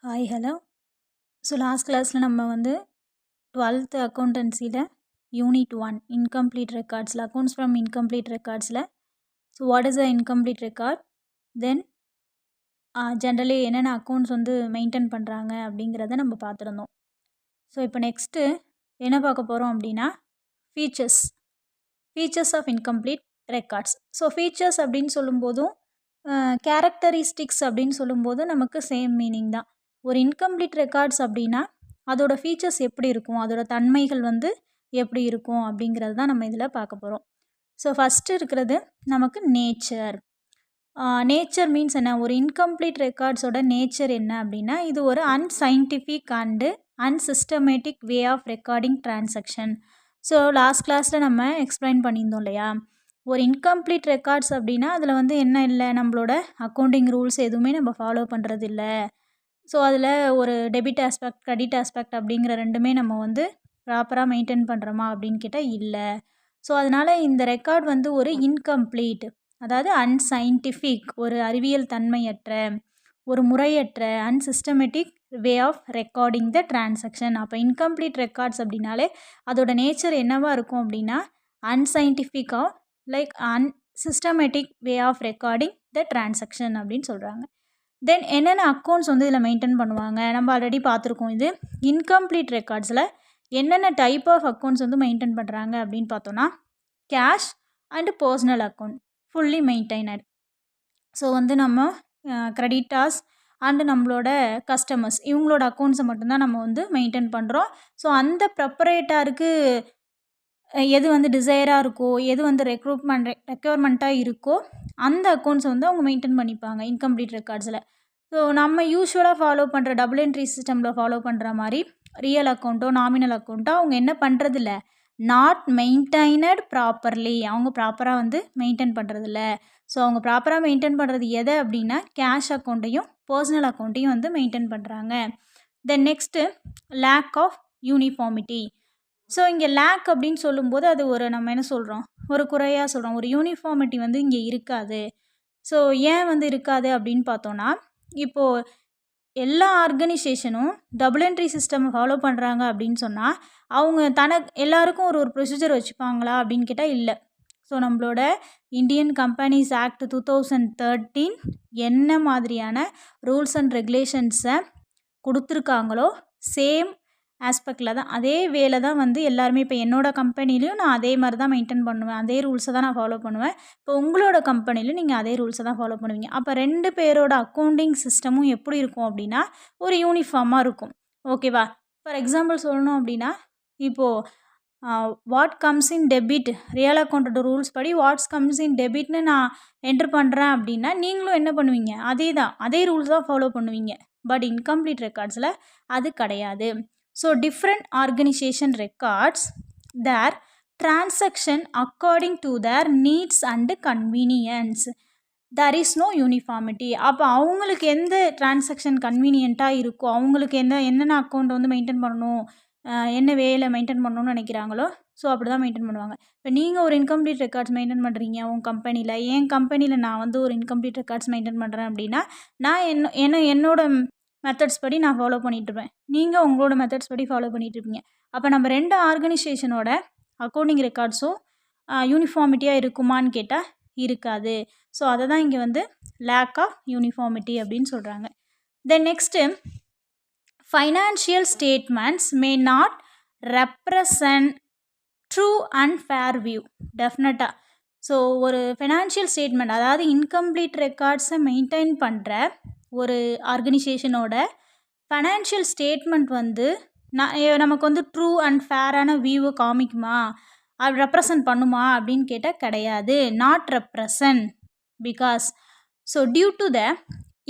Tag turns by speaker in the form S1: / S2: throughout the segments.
S1: Hi hello. So last கிளாஸில் நம்ம வந்து 12th அக்கௌண்டன்சியில் யூனிட் 1 இன்கம்ப்ளீட் ரெக்கார்ட்ஸில் அக்கௌண்ட்ஸ் ஃப்ரம் இன்கம்ப்ளீட் ரெக்கார்ட்ஸில் so what is a incomplete record, then generally என்னென்ன அக்கௌண்ட்ஸ் வந்து மெயின்டைன் பண்ணுறாங்க அப்படிங்கிறத நம்ம பார்த்துருந்தோம். ஸோ இப்போ நெக்ஸ்ட்டு என்ன பார்க்க போகிறோம் அப்படின்னா features of incomplete records. So features அப்படின்னு சொல்லும்போதும் கேரக்டரிஸ்டிக்ஸ் அப்படின்னு சொல்லும்போது நமக்கு சேம் மீனிங் தான். ஒரு இன்கம்ப்ளீட் ரெக்கார்ட்ஸ் அப்படின்னா அதோட ஃபீச்சர்ஸ் எப்படி இருக்கும், அதோட தன்மைகள் வந்து எப்படி இருக்கும் அப்படிங்கிறது தான் நம்ம இதில் பார்க்க போகிறோம். ஸோ ஃபஸ்ட்டு இருக்கிறது நமக்கு நேச்சர். நேச்சர் மீன்ஸ் என்ன? ஒரு இன்கம்ப்ளீட் ரெக்கார்ட்ஸோட நேச்சர் என்ன அப்படின்னா, இது ஒரு unscientific and unsystematic way of recording transaction. So last கிளாஸில் நம்ம எக்ஸ்பிளைன் பண்ணியிருந்தோம் இல்லையா, ஒரு இன்கம்ப்ளீட் ரெக்கார்ட்ஸ் அப்படின்னா அதில் வந்து என்ன இல்லை, நம்மளோட அக்கௌண்டிங் ரூல்ஸ் எதுவுமே நம்ம ஃபாலோ பண்ணுறது இல்லை. ஸோ அதில் ஒரு டெபிட் ஆஸ்பெக்ட் கிரெடிட் ஆஸ்பெக்ட் அப்படிங்கிற ரெண்டுமே நம்ம வந்து ப்ராப்பராக மெயின்டைன் பண்ணுறோமா அப்படின்னு கேட்டால் இல்லை. ஸோ அதனால் இந்த ரெக்கார்ட் வந்து ஒரு இன்கம்ப்ளீட், அதாவது அன்சைன்டிஃபிக், ஒரு அறிவியல் தன்மையற்ற, ஒரு முறையற்ற, unsystematic way of recording the transaction. அப்போ இன்கம்ப்ளீட் ரெக்கார்ட்ஸ் அப்படின்னாலே அதோட நேச்சர் என்னவாக இருக்கும் அப்படின்னா அன்சைன்டிஃபிக்காக like unsystematic way of recording the transaction அப்படின்னு சொல்கிறாங்க. தென் என்னென்ன அக்கௌண்ட்ஸ் வந்து இதில் மெயின்டைன் பண்ணுவாங்க, நம்ம ஆல்ரெடி பார்த்துருக்கோம். இது இன்கம்ப்ளீட் ரெக்கார்ட்ஸில் என்னென்ன டைப் ஆஃப் அக்கௌண்ட்ஸ் வந்து மெயின்டைன் பண்ணுறாங்க அப்படின்னு பார்த்தோன்னா cash and personal account fully maintained. So வந்து நம்ம கிரெடிட்டார்ஸ் அண்டு நம்மளோட கஸ்டமர்ஸ் இவங்களோட அக்கௌண்ட்ஸை மட்டும்தான் நம்ம வந்து மெயின்டைன் பண்ணுறோம். ஸோ அந்த ப்ரெப்பரேட்டாருக்கு எது வந்து டிசைராக இருக்கோ, எது வந்து ரெக்யர்மெண்ட்டாக இருக்கோ அந்த அக்கௌண்ட்ஸை வந்து அவங்க மெயின்டைன் பண்ணிப்பாங்க இன்கம்ப்ளீட் ரெக்கார்ட்ஸில். ஸோ நம்ம யூஸ்வலாக ஃபாலோ பண்ணுற டபுள் என்ட்ரி சிஸ்டமில் ஃபாலோ பண்ணுற மாதிரி ரியல் அக்கௌண்ட்டோ நாமினல் அக்கௌண்ட்டோ அவங்க என்ன பண்ணுறதில்ல, நாட் மெயின்டைனட் ப்ராப்பர்லி, அவங்க ப்ராப்பராக வந்து மெயின்டைன் பண்ணுறதில்ல. ஸோ அவங்க ப்ராப்பராக மெயின்டைன் பண்ணுறது எதை அப்படின்னா கேஷ் அக்கௌண்ட்டையும் பர்சனல் அக்கௌண்ட்டையும் வந்து மெயின்டைன் பண்ணுறாங்க. Then next lack of uniformity. So இங்கே லேக் அப்படின்னு சொல்லும்போது அது ஒரு நம்ம என்ன சொல்கிறோம், ஒரு குறையாக சொல்கிறோம். ஒரு யூனிஃபார்மிட்டி வந்து இங்கே இருக்காது. ஸோ ஏன் வந்து இருக்காது அப்படின்னு பார்த்தோன்னா, இப்போது எல்லா ஆர்கனைசேஷனும் டபுள் என்ட்ரி சிஸ்டம் ஃபாலோ பண்ணுறாங்க அப்படின்னு சொன்னால் அவங்க எல்லாருக்கும் ஒரு ப்ரொசீஜர் வச்சுப்பாங்களா அப்படின்னு கேட்டால் இல்லை. ஸோ நம்மளோட இந்தியன் கம்பெனிஸ் ஆக்ட் 2013 என்ன மாதிரியான ரூல்ஸ் அண்ட் ரெகுலேஷன்ஸை கொடுத்துருக்காங்களோ சேம் ஆஸ்பெக்டில் தான், அதே வேல தான் வந்து எல்லாருமே. இப்போ என்னோடய கம்பெனிலையும் நான் அதே மாதிரி தான் மெயின்டைன் பண்ணுவேன், அதே ரூல்ஸை தான் நான் ஃபாலோ பண்ணுவேன். இப்போ உங்களோட கம்பெனிலையும் நீங்கள் அதே ரூல்ஸை தான் ஃபாலோ பண்ணுவீங்க. அப்போ 2 பேரோட அக்கௌண்டிங் சிஸ்டமும் எப்படி இருக்கும் அப்படின்னா ஒரு யூனிஃபார்மாக இருக்கும். ஓகேவா? ஃபார் எக்ஸாம்பிள் சொல்லணும் அப்படின்னா, இப்போது what comes in debit, real அக்கௌண்ட்டோட ரூல்ஸ் படி வாட்ஸ் கம்ஸ் இன் டெபிட்னு நான் என்ட்ரு பண்ணுறேன் அப்படின்னா நீங்களும் என்ன பண்ணுவீங்க, அதே ரூல்ஸ் தான் ஃபாலோ பண்ணுவீங்க. பட் இன்கம்ப்ளீட் ரெக்கார்ட்ஸில் அது கிடையாது. So different organization records their transaction according to their needs and convenience. There is no uniformity. அப்போ அவங்களுக்கு எந்த டிரான்சாக்ஷன் கன்வீனியண்ட்டாக இருக்கோ, அவங்களுக்கு என்னென்ன அக்கௌண்ட் வந்து மெயின்டைன் பண்ணணும், என்ன வேலை மெயின்டைன் பண்ணணும்னு நினைக்கிறாங்களோ ஸோ அப்படி தான் மெயின்டைன் பண்ணுவாங்க. இப்போ நீங்கள் ஒரு இன்கம்ப்ளீட் ரெக்கார்ட்ஸ் மெயின்டைன் பண்ணுறீங்க உங்கள் கம்பெனியில், என் கம்பெனியில் நான் வந்து ஒரு இன்கம்ப்ளீட் ரெக்கார்ட்ஸ் மெயின்டைன் பண்ணுறேன் அப்படின்னா நான் என்னோட மெத்தட்ஸ் படி நான் ஃபாலோ பண்ணிகிட்ருப்பேன், நீங்கள் உங்களோட மெத்தட்ஸ் படி ஃபாலோ பண்ணிகிட்ருப்பீங்க. அப்போ நம்ம 2 ஆர்கனைசேஷனோட அக்கௌண்டிங் ரெக்கார்ட்ஸும் யூனிஃபார்மிட்டியாக இருக்குமான்னு கேட்டால் இருக்காது. ஸோ அதை தான் இங்கே வந்து லேக் ஆஃப் யூனிஃபார்மிட்டி அப்படின்னு சொல்கிறாங்க. Then next financial statements may not represent true and fair view. டெஃபினட்டாக ஸோ ஒரு ஃபினான்ஷியல் ஸ்டேட்மெண்ட், அதாவது இன்கம்ப்ளீட் ரெக்கார்ட்ஸை மெயின்டைன் பண்ணுற ஒரு ஆர்கனைசேஷனோட ஃபைனான்ஷியல் ஸ்டேட்மெண்ட் வந்து நமக்கு வந்து ட்ரூ அண்ட் ஃபேரான வியூவை காமிக்குமா, அது ரெப்ரசன்ட் பண்ணுமா அப்படின்னு கேட்டால் கிடையாது. Not represent because so due to the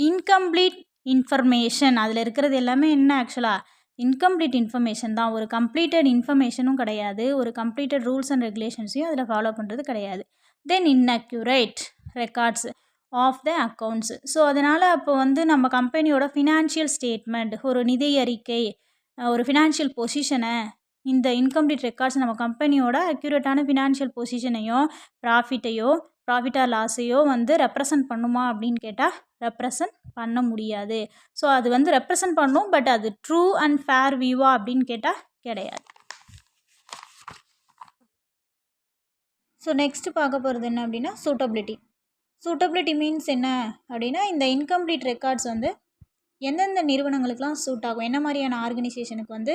S1: incomplete information. அதில் இருக்கிறது எல்லாமே என்ன, ஆக்சுவலாக இன்கம்ப்ளீட் இன்ஃபர்மேஷன் தான், ஒரு கம்ப்ளீட்டட் இன்ஃபர்மேஷனும் கிடையாது, ஒரு கம்ப்ளீட்டட் ரூல்ஸ் அண்ட் ரெகுலேஷன்ஸையும் அதில் ஃபாலோ பண்ணுறது கிடையாது. Then inaccurate records of the accounts. So அதனால் அப்போ வந்து நம்ம கம்பெனியோட ஃபினான்ஷியல் ஸ்டேட்மெண்ட், ஒரு நிதி அறிக்கை, ஒரு ஃபினான்ஷியல் பொசிஷனை, இந்த இன்கம்ப்ளீட் ரெக்கார்ட்ஸ் நம்ம கம்பெனியோட அக்யூரேட்டான ஃபினான்ஷியல் பொசிஷனையோ ப்ராஃபிட்டையோ ப்ராஃபிட் ஆர் லாஸையோ வந்து ரெப்ரசன்ட் பண்ணுமா அப்படின்னு கேட்டால் ரெப்ரசன்ட் பண்ண முடியாது. ஸோ அது வந்து ரெப்ரசன்ட் பண்ணும், பட் அது ட்ரூ அண்ட் ஃபேர் வியூவா அப்படின்னு கேட்டால் கிடையாது. ஸோ நெக்ஸ்ட்டு பார்க்க போகிறது என்ன அப்படின்னா சூட்டபிலிட்டி. சூட்டபிலிட்டி மீன்ஸ் என்ன அப்படின்னா, இந்த இன்கம்ப்ளீட் ரெக்கார்ட்ஸ் வந்து எந்தெந்த நிறுவனங்களுக்கெலாம் சூட் ஆகும், என்ன மாதிரியான ஆர்கனைசேஷனுக்கு வந்து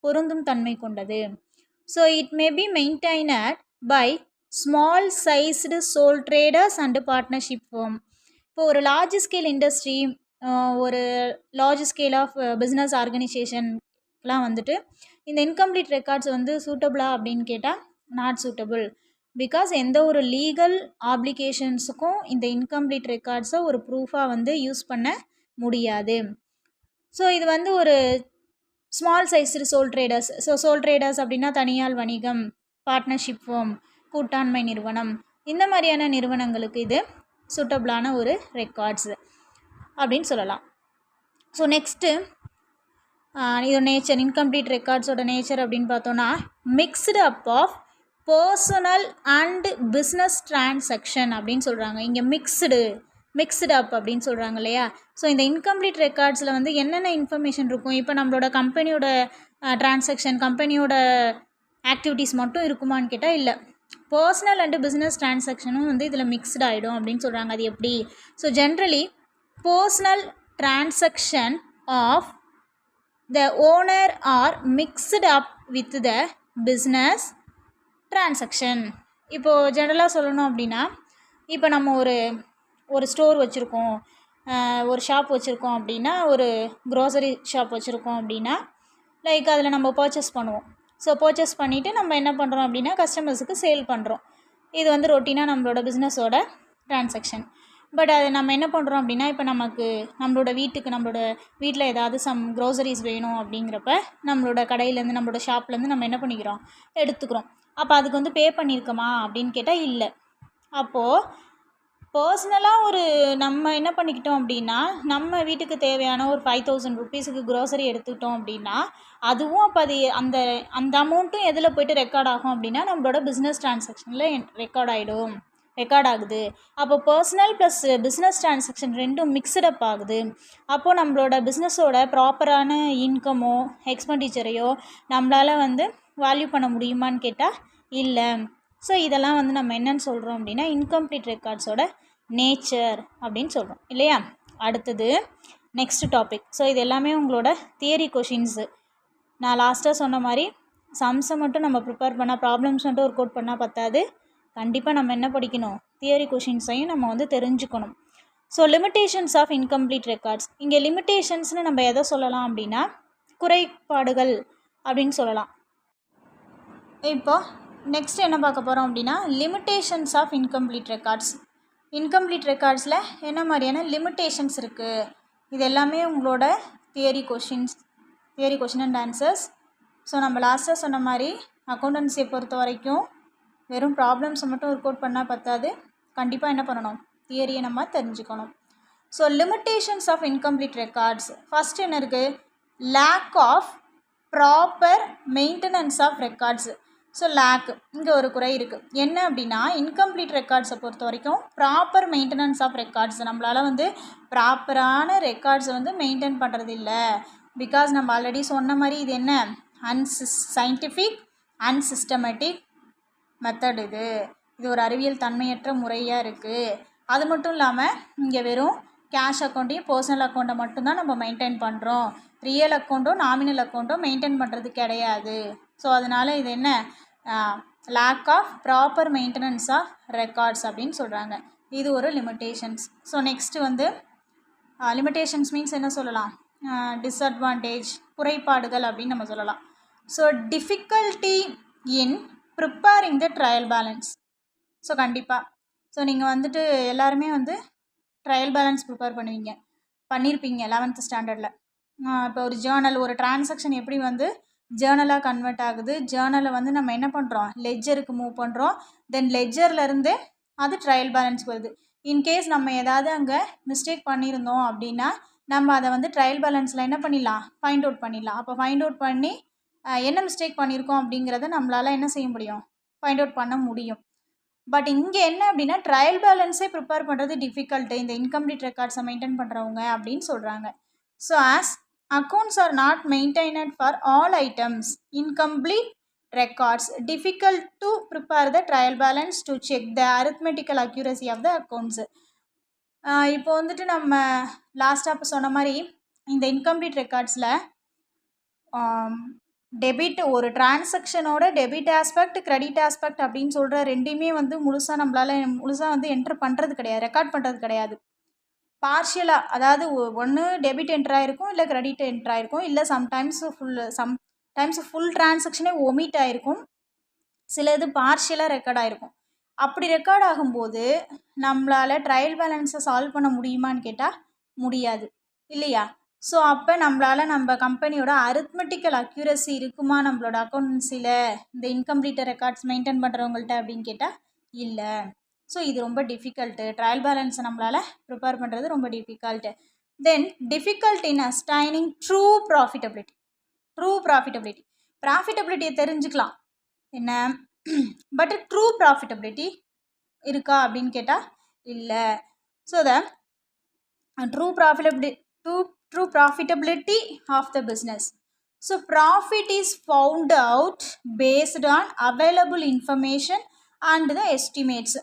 S1: பொருந்தும் தன்மை கொண்டது. So it may be maintained by small sized sole traders and partnership firm. இப்போ ஒரு லார்ஜ் ஸ்கேல் இண்டஸ்ட்ரி, ஒரு லார்ஜ் ஸ்கேல் ஆஃப் பிஸ்னஸ் ஆர்கனைசேஷன்லாம் வந்துட்டு இந்த இன்கம்ப்ளீட் ரெக்கார்ட்ஸ் வந்து சூட்டபிளா அப்படின்னு கேட்டால் நாட் சூட்டபிள். பிகாஸ் எந்த ஒரு லீகல் ஆப்ளிகேஷன்ஸுக்கும் இந்த இன்கம்ப்ளீட் ரெக்கார்ட்ஸை ஒரு ப்ரூஃபாக வந்து யூஸ் பண்ண முடியாது. ஸோ இது வந்து ஒரு small sized sole traders. So sole traders அப்படின்னா தனியார் வணிகம், பார்ட்னர்ஷிப் ஃபார்ம், கூட்டாண்மை நிறுவனம், இந்த மாதிரியான நிறுவனங்களுக்கு இது சூட்டபிளான ஒரு ரெக்கார்ட்ஸ் அப்படின்னு சொல்லலாம். ஸோ நெக்ஸ்ட்டு இதோட நேச்சர், இன்கம்ப்ளீட் ரெக்கார்ட்ஸோட நேச்சர் அப்படின்னு பார்த்தோன்னா mixed up of personal and business transaction அப்படின்னு சொல்கிறாங்க. இங்கே மிக்ஸ்டு அப் அப்படின்னு சொல்கிறாங்க இல்லையா. ஸோ இந்த இன்கம்ப்ளீட் ரெக்கார்ட்ஸில் வந்து என்னென்ன இன்ஃபர்மேஷன் இருக்கும், இப்போ நம்மளோட கம்பெனியோட டிரான்சாக்ஷன், கம்பெனியோட ஆக்டிவிட்டீஸ் மட்டும் இருக்குமான்னு கேட்டால் இல்லை, பர்சனல் அண்டு பிஸ்னஸ் டிரான்சாக்ஷனும் வந்து இதில் மிக்ஸ்டு ஆகிடும் அப்படின்னு சொல்கிறாங்க. அது எப்படி? So generally personal transaction of the owner are mixed up with the business transaction. இப்போது ஜென்ரலாக சொல்லணும் அப்படின்னா, இப்போ நம்ம ஒரு ஸ்டோர் வச்சுருக்கோம், ஒரு ஷாப் வச்சுருக்கோம் அப்படின்னா, ஒரு க்ரோசரி ஷாப் வச்சுருக்கோம் அப்படின்னா, லைக் அதில் நம்ம பர்ச்சேஸ் பண்ணுவோம். ஸோ பர்ச்சேஸ் பண்ணிவிட்டு நம்ம என்ன பண்ணுறோம் அப்படின்னா கஸ்டமர்ஸுக்கு சேல் பண்ணுறோம். இது வந்து ரொட்டீனாக நம்மளோட பிஸ்னஸோட டிரான்சாக்ஷன். பட் அது நம்ம என்ன பண்ணுறோம் அப்படின்னா, இப்போ நம்மளோட வீட்டில் ஏதாவது க்ரோசரிஸ் வேணும் அப்படிங்கிறப்ப நம்மளோட கடையிலேருந்து, நம்மளோட ஷாப்லேருந்து நம்ம என்ன பண்ணிக்கிறோம், எடுத்துக்கிறோம். அப்போ அதுக்கு வந்து பே பண்ணியிருக்கோமா அப்படின்னு கேட்டால் இல்லை. அப்போது பர்சனலாக நம்ம என்ன பண்ணிக்கிட்டோம் அப்படின்னா, நம்ம வீட்டுக்கு தேவையான ஒரு 5000 ருப்பீஸுக்கு க்ரோசரி எடுத்துக்கிட்டோம் அப்படின்னா, அதுவும் அப்போ அது அந்த அமௌண்ட்டும் எதில் போய்ட்டு ரெக்கார்ட் ஆகும் அப்படின்னா நம்மளோட பிஸ்னஸ் டிரான்சாக்ஷனில் ரெக்கார்ட் ஆகுது. அப்போ பர்சனல் ப்ளஸ் பிஸ்னஸ் டிரான்சாக்ஷன் ரெண்டும் மிக்ஸ்டப் ஆகுது. அப்போது நம்மளோட பிஸ்னஸோட ப்ராப்பரான இன்கமோ எக்ஸ்பெண்டிச்சரையோ நம்மளால் வந்து வேல்யூ பண்ண முடியுமான்னு கேட்டால் இல்லை. ஸோ இதெல்லாம் வந்து நம்ம என்னென்னு சொல்கிறோம் அப்படின்னா இன்கம்ப்ளீட் ரெக்கார்ட்ஸோட நேச்சர் அப்படின்னு சொல்கிறோம் இல்லையா. அடுத்தது நெக்ஸ்ட் டாபிக். ஸோ இது எல்லாமே உங்களோட தியரி கொஷின்ஸு. நான் லாஸ்ட்டாக சொன்ன மாதிரி சம்ஸை மட்டும் நம்ம ப்ரிப்பேர் பண்ணால், ப்ராப்ளம்ஸ் மட்டும் ஒர்க் அவுட் பண்ணால் பத்தாது. கண்டிப்பாக நம்ம என்ன படிக்கணும், தியரி கொஷின்ஸையும் நம்ம வந்து தெரிஞ்சுக்கணும். So limitations of incomplete records. இங்கே லிமிட்டேஷன்ஸ்னு நம்ம எதை சொல்லலாம் அப்படின்னா குறைபாடுகள் அப்படின்னு சொல்லலாம். இப்போ நெக்ஸ்ட் என்ன பார்க்க போகிறோம் அப்படின்னா limitations of incomplete records. Incomplete ரெக்கார்ட்ஸில் என்ன மாதிரியான லிமிட்டேஷன்ஸ் இருக்குது, இது எல்லாமே உங்களோட theory question and answers. So நம்ம லாஸ்ட்டாக சொன்ன மாதிரி அக்கௌண்டன்சியை பொறுத்த வரைக்கும் வெறும் ப்ராப்ளம்ஸை மட்டும் ஒர்க் அவுட் பண்ணால் பத்தாது. கண்டிப்பாக என்ன பண்ணணும், தியரியை நம்ம தெரிஞ்சுக்கணும். So limitations of incomplete records. First என்ன இருக்குது, lack of proper maintenance of records. So lack, இங்கே ஒரு குறை இருக்குது. என்ன அப்படின்னா இன்கம்ப்ளீட் ரெக்கார்ட்ஸை பொறுத்த வரைக்கும் ப்ராப்பர் மெயின்டெனன்ஸ் ஆஃப் ரெக்கார்ட்ஸ் நம்மளால் வந்து ப்ராப்பரான ரெக்கார்ட்ஸை வந்து மெயின்டைன் பண்ணுறது இல்லை. பிகாஸ் நம்ம ஆல்ரெடி சொன்ன மாதிரி இது என்ன சயின்டிஃபிக் அன்சிஸ்டமேட்டிக் மெத்தட். இது ஒரு அறிவியல் தன்மையற்ற முறையாக இருக்குது. அது மட்டும் இல்லாமல் இங்கே வெறும் கேஷ் அக்கௌண்ட்டையும் பர்சனல் அக்கௌண்ட்டை மட்டும்தான் நம்ம மெயின்டைன் பண்ணுறோம். ரியல் அக்கௌண்ட்டோ நாமினல் அக்கௌண்ட்டோ மெயின்டைன் பண்ணுறது கிடையாது. ஸோ அதனால் இது என்ன, lack of proper maintenance of records அப்படின்னு சொல்கிறாங்க. இது ஒரு லிமிட்டேஷன்ஸ். ஸோ நெக்ஸ்ட்டு வந்து லிமிட்டேஷன்ஸ் மீன்ஸ் என்ன சொல்லலாம், டிஸ்அட்வான்டேஜ், குறைபாடுகள் அப்படின்னு நம்ம சொல்லலாம். So difficulty in preparing the trial balance. So கண்டிப்பாக நீங்கள் வந்துட்டு எல்லாருமே வந்து ட்ரையல் பேலன்ஸ் ப்ரிப்பேர் பண்ணியிருப்பீங்க 11th ஸ்டாண்டர்டில். இப்போ ஒரு ஜேர்னல், ஒரு டிரான்சாக்ஷன் எப்படி வந்து ஜேர்னலாக கன்வெர்ட் ஆகுது, ஜேர்னலை வந்து நம்ம என்ன பண்ணுறோம், லெட்ஜருக்கு மூவ் பண்ணுறோம். தென் லெட்ஜர்லேருந்து அது ட்ரையல் பேலன்ஸ்க்கு வருது. இன்கேஸ் நம்ம ஏதாவது அங்கே மிஸ்டேக் பண்ணியிருந்தோம் அப்படின்னா நம்ம அதை வந்து ட்ரையல் பேலன்ஸில் என்ன பண்ணிடலாம், ஃபைண்ட் அவுட் பண்ணிடலாம். அப்போ ஃபைண்ட் அவுட் பண்ணி என்ன மிஸ்டேக் பண்ணியிருக்கோம் அப்படிங்கிறத நம்மளால் என்ன செய்ய முடியும், ஃபைண்ட் அவுட் பண்ண முடியும். பட் இங்கே என்ன அப்படின்னா ட்ரையல் பேலன்ஸே ப்ரிப்பேர் பண்ணுறது டிஃபிகல்ட்டு இந்த இன்கம்ப்ளீட் ரெக்கார்ட்ஸை மெயின்டைன் பண்ணுறவங்க அப்படின்னு சொல்கிறாங்க. So as accounts are not maintained for all items incomplete records difficult to prepare the trial balance to check the arithmetical accuracy of the accounts. இப்போ வந்துட்டு நம்ம லாஸ்ட்டாக இப்போ சொன்ன மாதிரி இந்த இன்கம்ப்ளீட் ரெக்கார்ட்ஸில் டெபிட் ஒரு டிரான்சாக்ஷனோட டெபிட் ஆஸ்பெக்ட் கிரெடிட் ஆஸ்பெக்ட் அப்படின்னு சொல்கிற ரெண்டையுமே வந்து முழுசாக வந்து என்ட்ரு பண்ணுறது கிடையாது, ரெக்கார்ட் பண்ணுறது கிடையாது. பார்ஷியலாக, அதாவது ஒன்று டெபிட் என்ட்ரு ஆகிருக்கும், இல்லை கிரெடிட் என்ட்ரு ஆகிருக்கும், இல்லை சம்டைம்ஸ் ஃபுல் டிரான்சாக்ஷனே ஒமிட் ஆகிருக்கும், சில இது பார்ஷியலாக ரெக்கார்ட் ஆகிருக்கும். அப்படி ரெக்கார்ட் ஆகும்போது நம்மளால் ட்ரையல் பேலன்ஸை சால்வ் பண்ண முடியுமான்னு கேட்டால் முடியாது இல்லையா? ஸோ அப்போ நம்ம கம்பெனியோட அரித்மெட்டிக்கல் அக்யூரசி இருக்குமா நம்மளோட அக்கௌண்டன்சியில் இந்த இன்கம்ப்ளீட் ரெக்கார்ட்ஸ் மெயின்டைன் பண்ணுறவங்கள்ட்ட அப்படின்னு கேட்டால் இல்லை. ஸோ இது ரொம்ப டிஃபிகல்ட்டு, ட்ரையல் பேலன்ஸை நம்மளால் ப்ரிப்பேர் பண்ணுறது ரொம்ப difficult. Then difficult in ascertaining true profitability. ப்ராஃபிட்டபிலிட்டியை தெரிஞ்சுக்கலாம் என்ன, பட் ட்ரூ ப்ராஃபிட்டபிலிட்டி இருக்கா அப்படின்னு கேட்டால் இல்லை. So the true profitability of the business. So profit is found out based on available information and the estimates.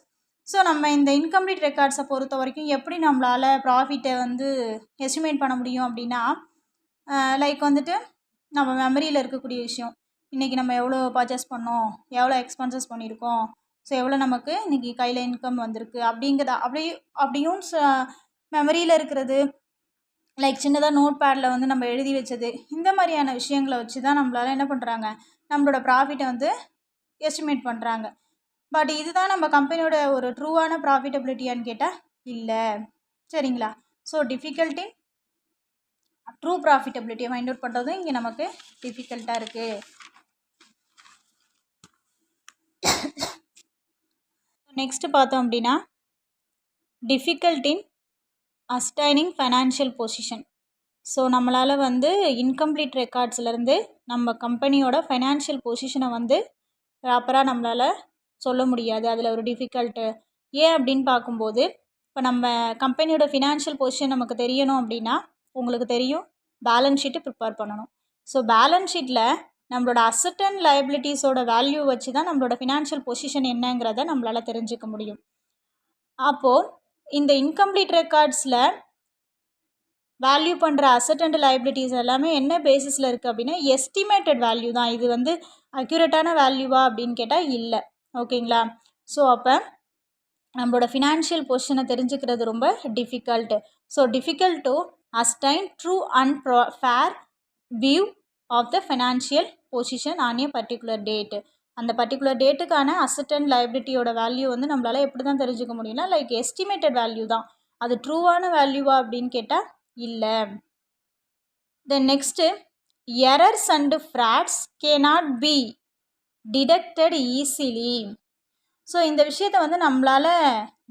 S1: So நம்ம இந்த இன்கம்ப்ளீட் ரெக்கார்ட்ஸை பொறுத்த வரைக்கும் எப்படி நம்மளால் ப்ராஃபிட்டை வந்து எஸ்டிமேட் பண்ண முடியும் அப்படின்னா, லைக் வந்துட்டு நம்ம மெமரியில் இருக்கக்கூடிய விஷயம், இன்றைக்கி நம்ம எவ்வளோ பர்ச்சேஸ் பண்ணோம், எவ்வளோ எக்ஸ்பென்சஸ் பண்ணியிருக்கோம், ஸோ எவ்வளோ நமக்கு இன்றைக்கி கையில் இன்கம் வந்திருக்கு அப்படிங்கிறத அப்படியும் மெமரியில் இருக்கிறது, லைக் சின்னதாக நோட் பேடில் வந்து நம்ம எழுதி வச்சது, இந்த மாதிரியான விஷயங்களை வச்சு தான் நம்மளால் என்ன பண்ணுறாங்க, நம்மளோட ப்ராஃபிட்டை வந்து எஸ்டிமேட் பண்ணுறாங்க. பட் இதுதான் நம்ம கம்பெனியோட ஒரு ட்ரூவான ப்ராஃபிட்டபிலிட்டியான்னு கேட்டால் இல்லை. சரிங்களா? ஸோ டிஃபிகல்ட்டி ட்ரூ ப்ராஃபிட்டபிலிட்டியை ஃபைண்ட் அவுட் பண்ணுறதும் இங்கே நமக்கு டிஃபிகல்ட்டாக இருக்குது. நெக்ஸ்ட்டு பார்த்தோம் அப்படின்னா difficult in ascertaining financial position. So நம்மளால் வந்து இன்கம்ப்ளீட் ரெக்கார்ட்ஸ்லேருந்து நம்ம கம்பெனியோட ஃபைனான்ஷியல் பொசிஷனை வந்து ப்ராப்பராக நம்மளால் சொல்ல முடியாது, அதில் ஒரு டிஃபிகல்ட்டு. ஏன் அப்படின்னு பார்க்கும்போது, இப்போ நம்ம கம்பெனியோட ஃபினான்ஷியல் பொசிஷன் நமக்கு தெரியணும் அப்படின்னா உங்களுக்கு தெரியும் பேலன்ஸ் ஷீட்டு ப்ரிப்பேர் பண்ணணும். ஸோ பேலன்ஸ் ஷீட்டில் நம்மளோட அசட் அண்ட் லைபிலிட்டிஸோட வேல்யூ வச்சு தான் நம்மளோட ஃபினான்ஷியல் பொசிஷன் என்னங்கிறத நம்மளால் தெரிஞ்சுக்க முடியும். அப்போது இந்த இன்கம்ப்ளீட் ரெக்கார்ட்ஸில் வேல்யூ பண்ணுற அசட் அண்ட் லைபிலிட்டிஸ் எல்லாமே என்ன பேசிஸில் இருக்குது அப்படின்னா எஸ்டிமேட்டட் வேல்யூ தான். இது வந்து அக்யூரேட்டான வேல்யூவா அப்படின்னு கேட்டால் இல்லை. ஓகேங்களா? ஸோ அப்போ நம்மளோட ஃபினான்ஷியல் பொசிஷனை தெரிஞ்சுக்கிறது ரொம்ப difficult. So difficult to ascertain true and fair view of the financial position on a particular date. அந்த பர்டிகுலர் டேட்டுக்கான அசட் அண்ட் லைபிலிட்டியோட வேல்யூ வந்து நம்மளால் எப்படி தான் தெரிஞ்சுக்க முடியும்னா லைக் எஸ்டிமேட்டட் வேல்யூ தான். அது ட்ரூவான வேல்யூவா அப்படின்னு கேட்டால் இல்லை. Then next errors and frauds cannot be detected easily. So இந்த விஷயத்தை வந்து நம்மளால்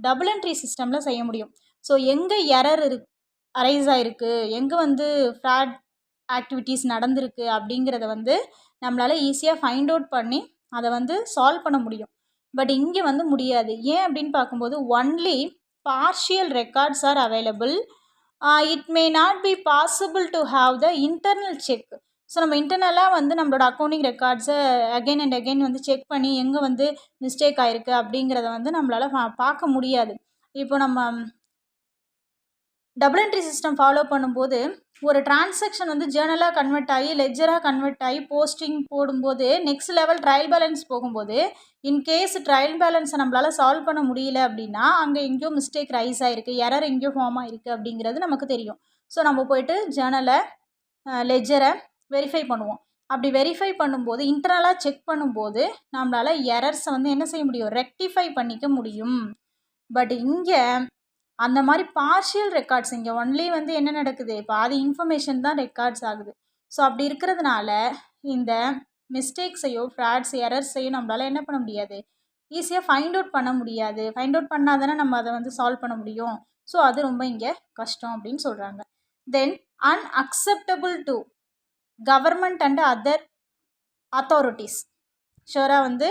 S1: டபுள் என்ட்ரி சிஸ்டமில் செய்ய முடியும். ஸோ எங்கே எரர் அரைஸ் ஆகிருக்கு, எங்கே வந்து ஃப்ராட் ஆக்டிவிட்டீஸ் நடந்திருக்கு அப்படிங்கிறத வந்து நம்மளால் ஈஸியாக ஃபைண்ட் அவுட் பண்ணி அதை வந்து சால்வ் பண்ண முடியும். பட் இங்கே வந்து முடியாது. ஏன் அப்படின்னு பார்க்கும்போது only partial records are available. It may not B possible to have the internal check. So நம்ம இன்டர்னலாக வந்து நம்மளோட அக்கௌண்டிங் ரெக்கார்ட்ஸை அகெயின் அண்ட் அகெயின் வந்து செக் பண்ணி எங்கே வந்து மிஸ்டேக் ஆகிருக்கு அப்படிங்கிறத வந்து நம்மளால் பார்க்க முடியாது. இப்போ நம்ம டபுள் என்ட்ரி சிஸ்டம் ஃபாலோ பண்ணும்போது ஒரு டிரான்சாக்ஷன் வந்து ஜேர்னலாக கன்வெர்ட் ஆகி லெட்ஜராக கன்வெர்ட் ஆகி போஸ்டிங் போடும்போது நெக்ஸ்ட் லெவல் ட்ரையல் பேலன்ஸ் போகும்போது இன்கேஸ் ட்ரையல் பேலன்ஸை நம்மளால் சால்வ் பண்ண முடியல அப்படின்னா அங்கே எங்கேயோ மிஸ்டேக் ரைஸ் ஆகிருக்கு, எரர் எங்கேயோ ஃபார்ம் ஆகிருக்கு அப்படிங்கிறது நமக்கு தெரியும். ஸோ நம்ம போய்ட்டு ஜேர்னலை லெட்ஜரை வெரிஃபை பண்ணுவோம். அப்படி வெரிஃபை பண்ணும்போது இன்டர்னலாக செக் பண்ணும்போது நம்மளால் எரர்ஸை வந்து என்ன செய்ய முடியும், ரெக்டிஃபை பண்ணிக்க முடியும். பட் இங்கே அந்த மாதிரி பார்ஷியல் ரெக்கார்ட்ஸ், இங்கே ஒன்லி வந்து என்ன நடக்குது, பாதி இன்ஃபர்மேஷன் தான் ரெக்கார்ட்ஸ் ஆகுது. ஸோ அப்படி இருக்கிறதுனால இந்த மிஸ்டேக்ஸையோ ஃப்ராட்ஸ் எரர்ஸையோ நம்மளால் என்ன பண்ண முடியாது, ஈஸியாக ஃபைண்ட் அவுட் பண்ண முடியாது. ஃபைண்ட் அவுட் பண்ணால் தானே நம்ம அதை வந்து சால்வ் பண்ண முடியும். ஸோ அது ரொம்ப இங்கே கஷ்டம் அப்படின்னு சொல்கிறாங்க. Then unacceptable to government and other authorities. ஷோராக வந்து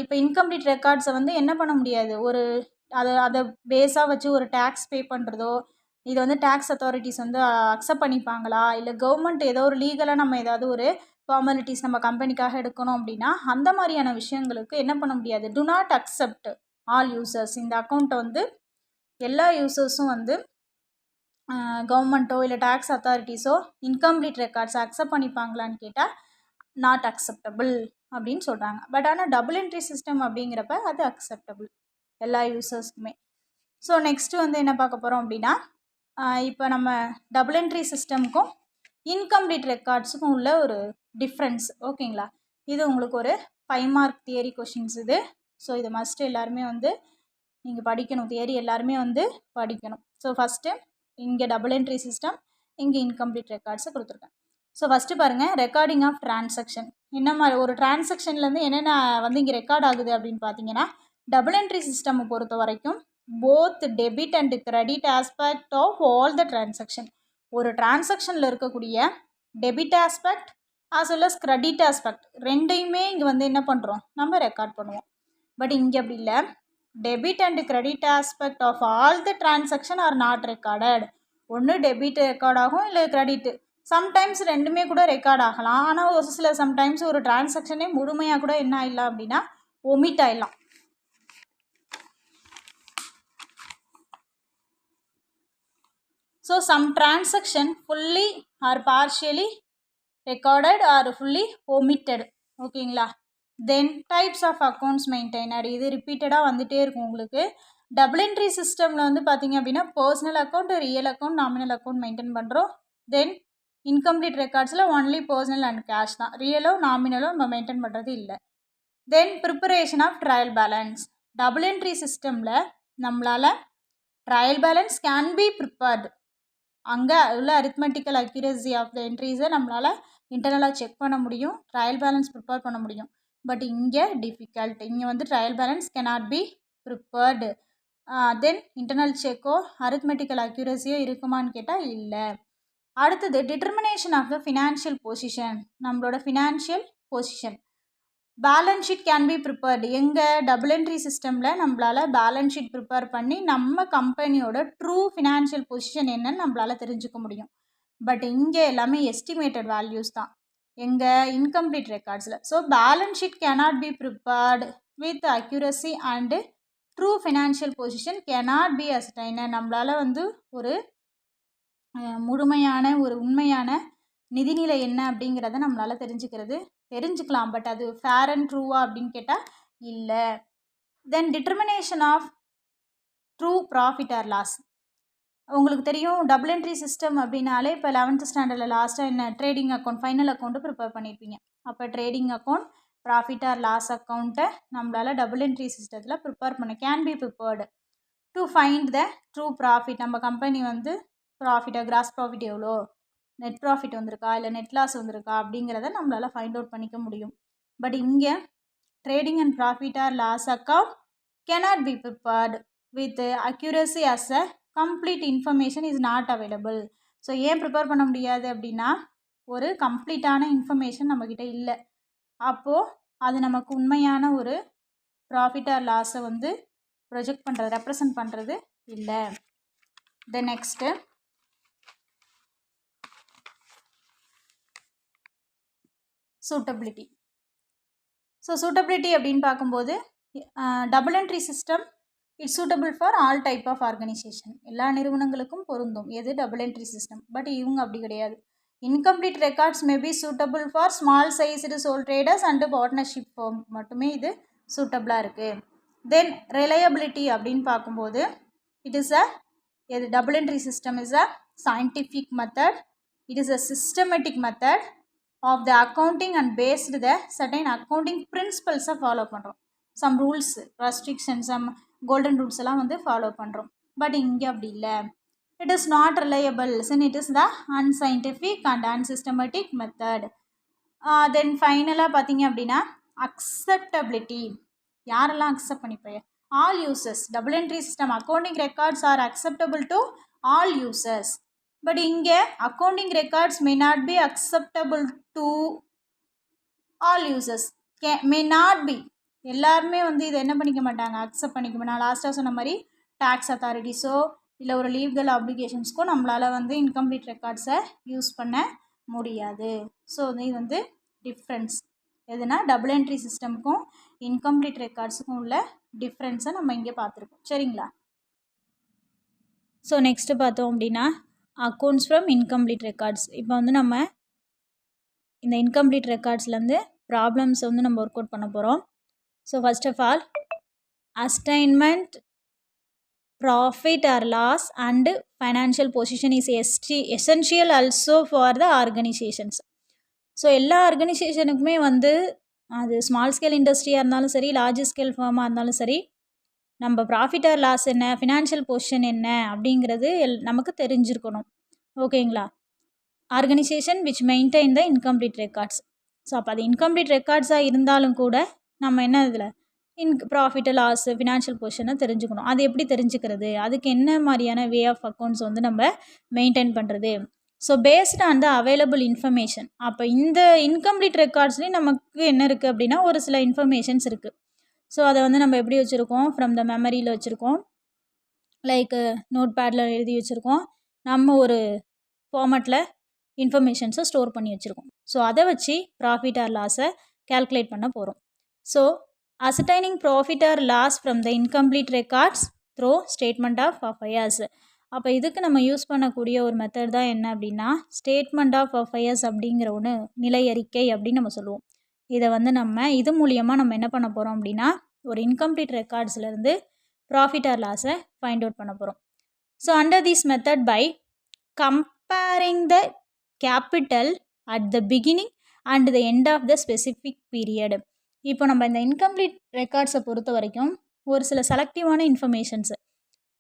S1: இப்போ இன்கம்ப்ளீட் ரெக்கார்ட்ஸை வந்து என்ன பண்ண முடியாது, ஒரு அதை பேஸாக வச்சு ஒரு டேக்ஸ் பே பண்ணுறதோ, இதை வந்து டேக்ஸ் அத்தாரிட்டிஸ் வந்து அக்செப்ட் பண்ணிப்பாங்களா, இல்லை கவர்மெண்ட் ஏதோ ஒரு லீகலாக நம்ம ஏதாவது ஒரு ஃபார்மாலிட்டிஸ் நம்ம கம்பெனிக்காக எடுக்கணும் அப்படின்னா அந்த மாதிரியான விஷயங்களுக்கு என்ன பண்ண முடியாது, to not accept all users. இந்த அக்கௌண்ட்டை வந்து எல்லா யூசர்ஸும் வந்து கவர்மெண்ட்டோ இல்லை டேக்ஸ் அத்தாரிட்டிஸோ இன்கம்ப்ளீட் ரெக்கார்ட்ஸை அக்செப்ட் பண்ணிப்பாங்களான்னு கேட்டால் நாட் அக்செப்டபிள் அப்படின்னு சொல்கிறாங்க. பட் ஆனால் டபுள் என்ட்ரி சிஸ்டம் அப்படிங்கிறப்ப அது அக்செப்டபிள் எல்லா யூசர்ஸ்க்குமே. ஸோ நெக்ஸ்ட்டு வந்து என்ன பார்க்க போகிறோம் அப்படின்னா, இப்போ நம்ம டபுள் என்ட்ரி சிஸ்டமுக்கும் இன்கம்ப்ளீட் ரெக்கார்ட்ஸுக்கும் உள்ள ஒரு டிஃப்ரென்ஸ். ஓகேங்களா, இது உங்களுக்கு ஒரு 5 மார்க் தியரி கொஷின்ஸ் இது. ஸோ இது மஸ்ட்டு எல்லாருமே வந்து நீங்கள் படிக்கணும், தியரி எல்லாருமே வந்து படிக்கணும். ஸோ ஃபஸ்ட்டு இங்கே டபுள் என்ட்ரி சிஸ்டம், இங்கே இன்கம்ப்ளீட் ரெக்கார்ட்ஸை கொடுத்துருக்கேன். ஸோ ஃபஸ்ட்டு பாருங்கள், ரெக்கார்டிங் ஆஃப் டிரான்சாக்ஷன். என்ன மாதிரி ஒரு டிரான்சாக்ஷன்லேருந்து என்னென்ன வந்து இங்கே ரெக்கார்ட் ஆகுது அப்படின்னு பார்த்தீங்கன்னா, டபுள் என்ட்ரி சிஸ்டம் பொறுத்த வரைக்கும் both debit and credit aspect of all the transaction. ஒரு டிரான்சாக்ஷனில் இருக்கக்கூடிய debit aspect as well as credit aspect ரெண்டையுமே இங்கே வந்து என்ன பண்ணுறோம், நம்ம ரெக்கார்ட் பண்ணுவோம். பட் இங்கே அப்படி இல்லை, debit and credit aspect of all the transaction are not recorded. ஒன்று டெபிட் ரெக்கார்ட் ஆகும், இல்லை கிரெடிட். சம்டைம்ஸ் ரெண்டுமே கூட ரெக்கார்ட் ஆகலாம். ஆனால் ஒரு சில சம்டைம்ஸ் ஒரு டிரான்சாக்ஷனே முழுமையாக கூட என்ன ஆயிடலாம் அப்படின்னா ஒமிட் ஆயிடலாம். So some transaction fully or partially recorded or fully omitted. ஓகேங்களா. Then types of accounts maintainer, இது ரிப்பீட்டடாக வந்துகிட்டே இருக்கும் உங்களுக்கு. டபுள் என்ட்ரி சிஸ்டமில் வந்து பார்த்திங்க அப்படின்னா personal account, real account, nominal account maintain பண்ணுறோம். தென் இன்கம்ப்ளீட் ரெக்கார்ட்ஸில் ஒன்லி பர்சனல் அண்ட் கேஷ் தான், ரியலோ நாமினலோ நம்ம மெயின்டைன் பண்ணுறது இல்லை. Then preparation of trial balance. Double entry சிஸ்டமில் நம்மளால் trial balance can be prepared. அங்கே உள்ள அரித்மெட்டிக்கல் அக்யூரசி ஆஃப் த என்ட்ரிஸை நம்மளால் இன்டர்னலாக செக் பண்ண முடியும், ட்ரையல் பேலன்ஸ் ப்ரிப்பேர் பண்ண முடியும். பட் இங்கே டிஃபிகல்ட், இங்கே வந்து trial balance cannot be prepared. Then internal செக்கோ அரித்மெட்டிக்கல் அக்யூரஸியோ இருக்குமான்னு கேட்டால் இல்லை. அடுத்தது determination of the financial position. நம்மளோட financial position, balance sheet can be prepared. எங்கள் டபுள் என்ட்ரி சிஸ்டமில் நம்மளால் பேலன்ஸ் ஷீட் ப்ரிப்பேர் பண்ணி நம்ம கம்பெனியோட ட்ரூ ஃபினான்ஷியல் பொசிஷன் என்னன்னு நம்மளால் தெரிஞ்சுக்க முடியும். பட் இங்கே எல்லாமே எஸ்டிமேட்டட் வேல்யூஸ் தான் எங்கள் இன்கம்ப்ளீட் ரெக்கார்ட்ஸில். So balance sheet cannot be prepared with accuracy and true financial position cannot be ascertained. நம்மளால் வந்து ஒரு முழுமையான ஒரு உண்மையான நிதிநிலை என்ன அப்படிங்கிறத நம்மளால் தெரிஞ்சுக்கலாம். பட் அது ஃபேர் அண்ட் ட்ரூவா அப்படின்னு கேட்டால் இல்லை. Then determination of true profit or loss. உங்களுக்கு தெரியும் டபுள் என்ட்ரி சிஸ்டம் அப்படின்னாலே இப்போ 11th ஸ்டாண்டர்டில் லாஸ்ட்டாக என்ன trading account, final account prepare பண்ணியிருப்பீங்க. அப்போ trading account, profit or loss அக்கௌண்ட்டை நம்மளால் டபுள் என்ட்ரி சிஸ்டத்தில் ப்ரிப்பேர் பண்ண can be prepared to find the true profit. நம்ம கம்பெனி வந்து ப்ராஃபிட்டாக, கிராஸ் ப்ராஃபிட் எவ்வளோ, நெட் ப்ராஃபிட் வந்திருக்கா இல்லை நெட் லாஸ் வந்திருக்கா அப்படிங்கிறத நம்மளால் ஃபைண்ட் அவுட் பண்ணிக்க முடியும். பட் இங்கே trading and profit or loss account cannot be prepared with accuracy as a complete information is not available. So ஏன் ப்ரிப்பேர் பண்ண முடியாது அப்படின்னா ஒரு கம்ப்ளீட்டான இன்ஃபர்மேஷன் நம்மக்கிட்ட இல்லை. அப்போது அது நமக்கு உண்மையான ஒரு ப்ராஃபிட் ஆர் லாஸை வந்து ப்ரொஜெக்ட் பண்ணுறது, ரெப்ரசன்ட் பண்ணுறது இல்லை. Then next suitability. So suitability அப்படின்னு பார்க்கும்போது double entry system it's suitable for all type of organisation. எல்லா நிறுவனங்களுக்கும் பொருந்தும் எது டபுள் என்ட்ரி சிஸ்டம். பட் இவங்க அப்படி கிடையாது. Incomplete records may be suitable for small sized sole traders and partnership firm மட்டுமே இது சூட்டபிளாக இருக்குது. தென் ரிலையபிலிட்டி அப்படின்னு பார்க்கும்போது இட் இஸ் எது double entry system is a scientific method, it is a systematic method of the accounting and based the certain accounting பிரின்சிபல்ஸை follow பண்ணுறோம். Some rules, restrictions, some golden rules எல்லாம் வந்து follow பண்ணுறோம். But இங்கே அப்படி இல்லை. It is not reliable sin it is the unscientific and unsystematic method. Then ஃபைனலாக பார்த்தீங்க அப்படின்னா அக்செப்டபிலிட்டி. யாரெல்லாம் அக்செப்ட் பண்ணிப்போம்? All users. Double entry system accounting records are acceptable to all users. But இங்கே accounting records may not be acceptable to all users. May not be எல்லாருமே வந்து இதை என்ன பண்ணிக்க மாட்டாங்க, அக்செப்ட் பண்ணிக்க மாட்டாங்க. நான் லாஸ்ட்டாக சொன்ன மாதிரி டேக்ஸ் அத்தாரிட்டிஸோ இல்லை ஒரு லீகல் ஆப்ளிகேஷன்ஸ்க்கோ நம்மளால் வந்து இன்கம்ப்ளீட் ரெக்கார்ட்ஸை யூஸ் பண்ண முடியாது. ஸோ இது வந்து டிஃப்ரென்ஸ் எதுனா டபுள் என்ட்ரி சிஸ்டமுக்கும் இன்கம்ப்ளீட் ரெக்கார்ட்ஸுக்கும் உள்ள டிஃப்ரென்ஸை நம்ம இங்கே பார்த்துருக்கோம். சரிங்களா? ஸோ நெக்ஸ்ட்டு பார்த்தோம் அப்படின்னா அக்கௌண்ட்ஸ் ஃப்ரம் இன்கம்ப்ளீட் ரெக்கார்ட்ஸ். இப்போ வந்து நம்ம இந்த இன்கம்ப்ளீட் ரெக்கார்ட்ஸ்லேருந்து ப்ராப்ளம்ஸ் வந்து நம்ம ஒர்க் அவுட் பண்ண போகிறோம். So first of all assignment profit or loss and financial position is essential also for the organizations. So எல்லா ஆர்கனைசேஷனுக்குமே வந்து அது ஸ்மால் ஸ்கேல் இண்டஸ்ட்ரியாக இருந்தாலும் சரி, லார்ஜ் ஸ்கேல் ஃபார்மாக இருந்தாலும் சரி, நம்ம ப்ராஃபிட் ஆர் லாஸ் என்ன, ஃபினான்ஷியல் பொசிஷன் என்ன அப்படிங்கிறது நமக்கு தெரிஞ்சிருக்கணும். ஓகேங்களா? Organisation which maintain the incomplete records. So அப்போ அது இன்கம்ப்ளீட் ரெக்கார்ட்ஸாக இருந்தாலும் கூட நம்ம என்ன இதில் ப்ராஃபிட் லாஸ் ஃபினான்ஷியல் பொசிஷனை தெரிஞ்சுக்கணும். அது எப்படி தெரிஞ்சுக்கிறது, அதுக்கு என்ன மாதிரியான வே ஆஃப் அக்கௌண்ட்ஸ் வந்து நம்ம மெயின்டைன் பண்ணுறது. So based on the available information. அப்போ இந்த இன்கம்ப்ளீட் ரெக்கார்ட்ஸ்லேயும் நமக்கு என்ன இருக்குது அப்படின்னா ஒரு சில இன்ஃபர்மேஷன்ஸ் இருக்குது. ஸோ அதை வந்து நம்ம எப்படி வச்சுருக்கோம், ஃப்ரம் த மெமரியில் வச்சுருக்கோம், லைக் நோட் பேடில் எழுதி வச்சுருக்கோம், நம்ம ஒரு ஃபார்மேட்டில் இன்ஃபர்மேஷன்ஸை ஸ்டோர் பண்ணி வச்சுருக்கோம். ஸோ அதை வச்சு ப்ராஃபிட் ஆர் லாஸை கேல்குலேட் பண்ண போகிறோம். So ascertaining profit or loss from the incomplete records through statement of affairs. அப்போ இதுக்கு நம்ம யூஸ் பண்ணக்கூடிய ஒரு மெத்தட் தான் என்ன அப்படின்னா ஸ்டேட்மெண்ட் ஆஃப் அஃபையர்ஸ் அப்படிங்கிற ஒன்று நிலை அறிக்கை அப்படின்னு நம்ம சொல்லுவோம். இதை வந்து நம்ம இது மூலியமாக நம்ம என்ன பண்ண போகிறோம் அப்படின்னா ஒரு இன்கம்ப்ளீட் ரெக்கார்ட்ஸ்லேருந்து ப்ராஃபிட் ஆர் லாஸை ஃபைண்ட் அவுட் பண்ண போகிறோம். So under this method by comparing the capital at the beginning and the end of the specific period. இப்போ நம்ம இந்த இன்கம்ப்ளீட் ரெக்கார்ட்ஸை பொறுத்த வரைக்கும் ஒரு சில செலக்டிவான இன்ஃபர்மேஷன்ஸு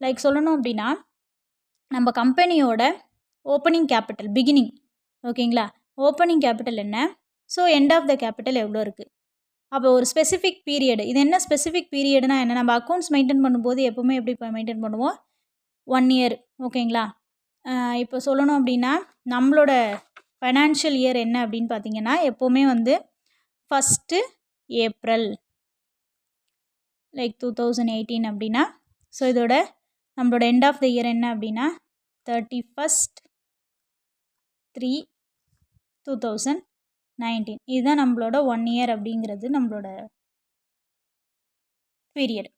S1: லைக் சொல்லணும் அப்படின்னா நம்ம கம்பெனியோட ஓப்பனிங் கேபிட்டல் பிகினிங், ஓகேங்களா, ஓப்பனிங் கேபிட்டல் என்ன, so end of the capital எவ்வளோ இருக்குது. அப்போ ஒரு ஸ்பெசிஃபிக் பீரியடு, இது என்ன ஸ்பெசிஃபிக் பீரியட்னா என்ன, நம்ம அக்கௌண்ட்ஸ் மெயின்டைன் பண்ணும்போது எப்போவுமே எப்படி மெயின்டைன் பண்ணுவோம், 1 இயர், ஓகேங்களா. இப்போ சொல்லணும் அப்படின்னா நம்மளோட ஃபைனான்ஷியல் இயர் என்ன அப்படின்னு பார்த்தீங்கன்னா எப்போவுமே வந்து ஃபஸ்ட்டு ஏப்ரல் லைக் 2018 அப்படின்னா, ஸோ இதோட நம்மளோட எண்ட் ஆஃப் த இயர் என்ன அப்படின்னா 31/3/2019. இதுதான் நம்மளோட 1 இயர் அப்படிங்கிறது நம்மளோட பீரியட்,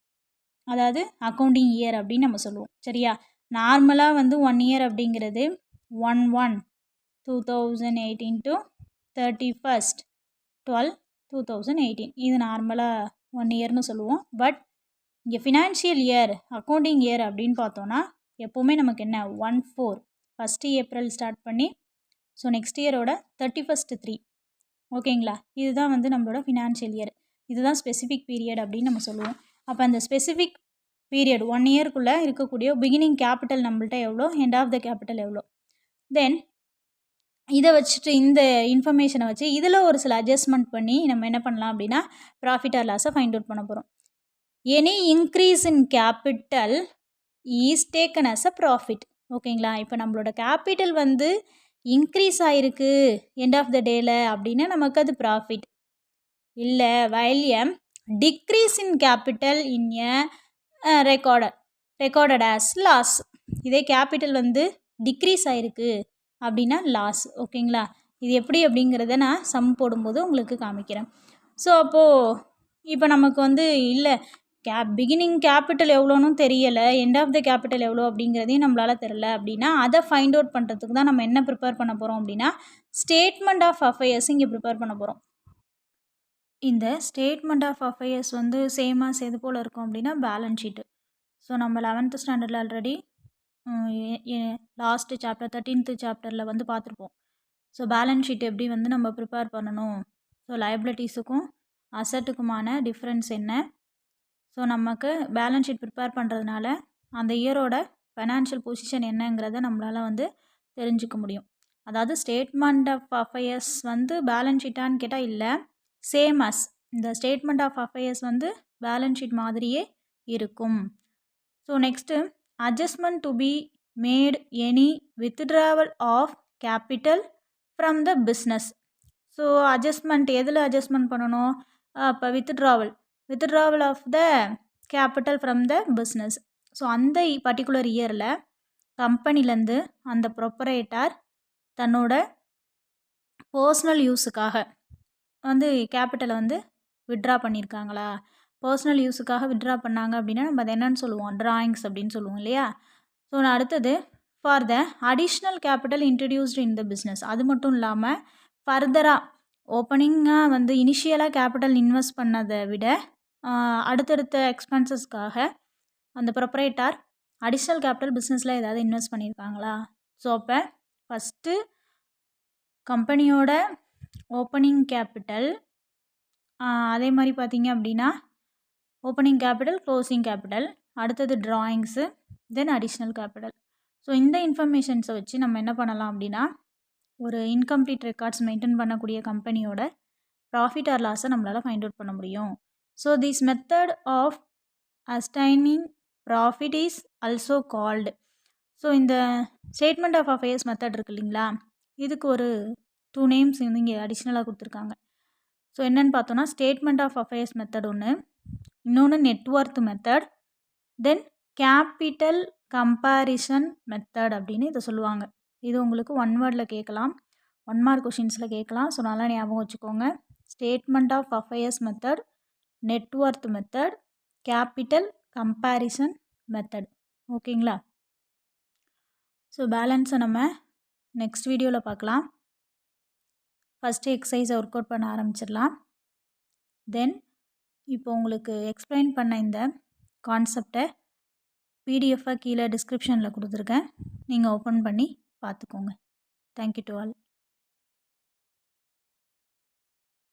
S1: அதாவது அக்கௌண்டிங் இயர் அப்படின்னு நம்ம சொல்லுவோம். சரியா? நார்மலாக வந்து 1 இயர் அப்படிங்கிறது 1/1/2018 to 31/12/2018. இது நார்மலாக 1 இயர்னு சொல்லுவோம். பட் இங்கே ஃபினான்ஷியல் இயர் அக்கௌண்டிங் இயர் அப்படின்னு பார்த்தோன்னா எப்போவுமே நமக்கு என்ன 1/4 1 ஏப்ரல் ஸ்டார்ட் பண்ணி ஸோ நெக்ஸ்ட் இயரோட 31/3, ஓகேங்களா. இதுதான் வந்து நம்மளோட ஃபினான்ஷியல் இயர், இதுதான் ஸ்பெசிஃபிக் பீரியட் அப்படின்னு நம்ம சொல்லுவோம். அப்போ அந்த ஸ்பெசிஃபிக் பீரியட் 1 இயர்க்குள்ளே இருக்கக்கூடிய பிகினிங் கேபிட்டல் நம்மள்ட்ட எவ்வளோ, எண்ட் ஆஃப் த கேபிட்டல் எவ்வளோ, தென் இதை வச்சுட்டு இந்த இன்ஃபர்மேஷனை வச்சு இதில் ஒரு சில அட்ஜஸ்ட்மெண்ட் பண்ணி நம்ம என்ன பண்ணலாம் அப்படின்னா ப்ராஃபிட் ஆர் லாஸை ஃபைண்ட் அவுட் பண்ண போகிறோம். Any increase in capital is taken as a profit, ஓகேங்களா. இப்போ நம்மளோட கேபிட்டல் வந்து இன்க்ரீஸ் ஆகிருக்கு எண்ட் ஆஃப் த டேல அப்படின்னா நமக்கு அது ப்ராஃபிட் இல்லை. While a decrease in capital in a recorded as loss. இதே கேபிட்டல் வந்து டிக்ரீஸ் ஆகிருக்கு அப்படின்னா லாஸ், ஓகேங்களா. இது எப்படி அப்படிங்கிறத நான் சம் போடும்போது உங்களுக்கு காமிக்கிறேன். ஸோ அப்போது இப்போ நமக்கு வந்து இல்லை பிகினிங் கேபிட்டல் எவ்வளோன்னு தெரியலை, எண்ட் ஆஃப் த கேபிட்டல் எவ்வளோ அப்படிங்கிறதையும் நம்மளால் தெரில அப்படின்னா அதை ஃபைண்ட் அவுட் பண்ணுறதுக்கு தான் நம்ம என்ன ப்ரிப்பேர் பண்ண போகிறோம் அப்படின்னா ஸ்டேட்மெண்ட் ஆஃப் அஃபையர்ஸ் இங்கே ப்ரிப்பேர் பண்ண போகிறோம். இந்த ஸ்டேட்மெண்ட் ஆஃப் அஃபையர்ஸ் வந்து சேமாக எது போல் இருக்கும் அப்படின்னா பேலன்ஸ் ஷீட்டு. ஸோ நம்ம 11th ஸ்டாண்டர்டில் ஆல்ரெடி லாஸ்ட்டு சாப்டர் 13th சாப்டரில் வந்து பார்த்துருப்போம். ஸோ பேலன்ஸ் ஷீட் எப்படி வந்து நம்ம ப்ரிப்பேர் பண்ணணும், ஸோ லைபிலிட்டிஸுக்கும் அசட்டுக்குமான டிஃப்ரென்ஸ் என்ன, ஸோ நமக்கு பேலன்ஸ் ஷீட் ப்ரிப்பேர் பண்ணுறதுனால அந்த இயரோட ஃபைனான்ஷியல் பொசிஷன் என்னங்கிறத நம்மளால் வந்து தெரிஞ்சுக்க முடியும். அதாவது ஸ்டேட்மெண்ட் ஆஃப் அஃபையர்ஸ் வந்து பேலன்ஸ் ஷீட்டான்னு கேட்டால் இல்லை, சேம் அஸ் இந்த ஸ்டேட்மெண்ட் ஆஃப் அஃபையர்ஸ் வந்து பேலன்ஸ் ஷீட் மாதிரியே இருக்கும். So next adjustment to be made any withdrawal of capital from the business. So adjustment எதில் அட்ஜஸ்ட்மெண்ட் பண்ணணும், இப்போ withdrawal withdrawal of the capital from the business. So அந்த particular இயரில் கம்பெனிலேருந்து அந்த ப்ரொப்பரேட்டர் தன்னோட பர்சனல் யூஸுக்காக வந்து கேபிட்டலை வந்து வித்ட்ரா பண்ணியிருக்காங்களா, பர்சனல் யூஸுக்காக வித்ட்ரா பண்ணாங்க அப்படின்னா நம்ம அதை என்னன்னு சொல்லுவோம், ட்ராயிங்ஸ் அப்படின்னு சொல்லுவோம் இல்லையா. ஸோ அடுத்தது for the additional capital introduced in the business. அது மட்டும் இல்லாமல் ஃபர்தராக ஓப்பனிங்காக வந்து இனிஷியலாக கேபிட்டல் இன்வெஸ்ட் பண்ணதை விட அடுத்தடுத்த எக்ஸ்பென்சஸ்க்காக அந்த ப்ரொப்பரேட்டர் அடிஷ்னல் கேபிட்டல் பிஸ்னஸில் ஏதாவது இன்வெஸ்ட் பண்ணியிருக்காங்களா. ஸோ அப்போ ஃபஸ்ட்டு கம்பெனியோட ஓப்பனிங் கேபிட்டல், அதே மாதிரி பார்த்தீங்க அப்படின்னா ஓப்பனிங் கேபிட்டல், க்ளோசிங் கேபிட்டல், அடுத்தது ட்ராயிங்ஸு, தென் அடிஷ்னல் கேபிட்டல். ஸோ இந்த இன்ஃபர்மேஷன்ஸை வச்சு நம்ம என்ன பண்ணலாம் அப்படின்னா ஒரு இன்கம்ப்ளீட் ரெக்கார்ட்ஸ் மெயின்டைன் பண்ணக்கூடிய கம்பெனியோட ப்ராஃபிட் ஆர் லாஸை நம்மளால் ஃபைண்ட் அவுட் பண்ண முடியும். So this method of ascertaining profit is also called. So இந்த ஸ்டேட்மெண்ட் ஆஃப் அஃபேர்ஸ் மெத்தட் இருக்கு இல்லைங்களா, இதுக்கு ஒரு 2 நேம்ஸ் வந்து இங்கே அடிஷ்னலாக கொடுத்துருக்காங்க. ஸோ என்னென்னு பார்த்தோன்னா ஸ்டேட்மெண்ட் ஆஃப் அஃபேர்ஸ் மெத்தட் ஒன்று, இன்னொன்று நெட்வொர்த் மெத்தட், தென் கேபிட்டல் கம்பேரிசன் மெத்தட் அப்படின்னு இதை சொல்லுவாங்க. இது உங்களுக்கு 1 வேர்டில் கேட்கலாம், 1 மார்க் கொஷின்ஸில் கேட்கலாம். ஸோ நல்லா ஞாபகம் வச்சுக்கோங்க. Statement of affairs method, net worth method, capital comparison method. ஓகேங்களா. ஸோ பேலன்ஸை நம்ம நெக்ஸ்ட் வீடியோவில் பார்க்கலாம். ஃபஸ்ட்டு எக்ஸசைஸை ஒர்க் அவுட் பண்ண ஆரம்பிச்சிடலாம். தென் இப்போ உங்களுக்கு எக்ஸ்பிளைன் பண்ண இந்த கான்செப்டை பிடிஎஃபாக கீழே டிஸ்கிரிப்ஷனில் கொடுத்துருக்கேன், நீங்கள் ஓப்பன் பண்ணி பார்த்துக்கோங்க. Thank you to all.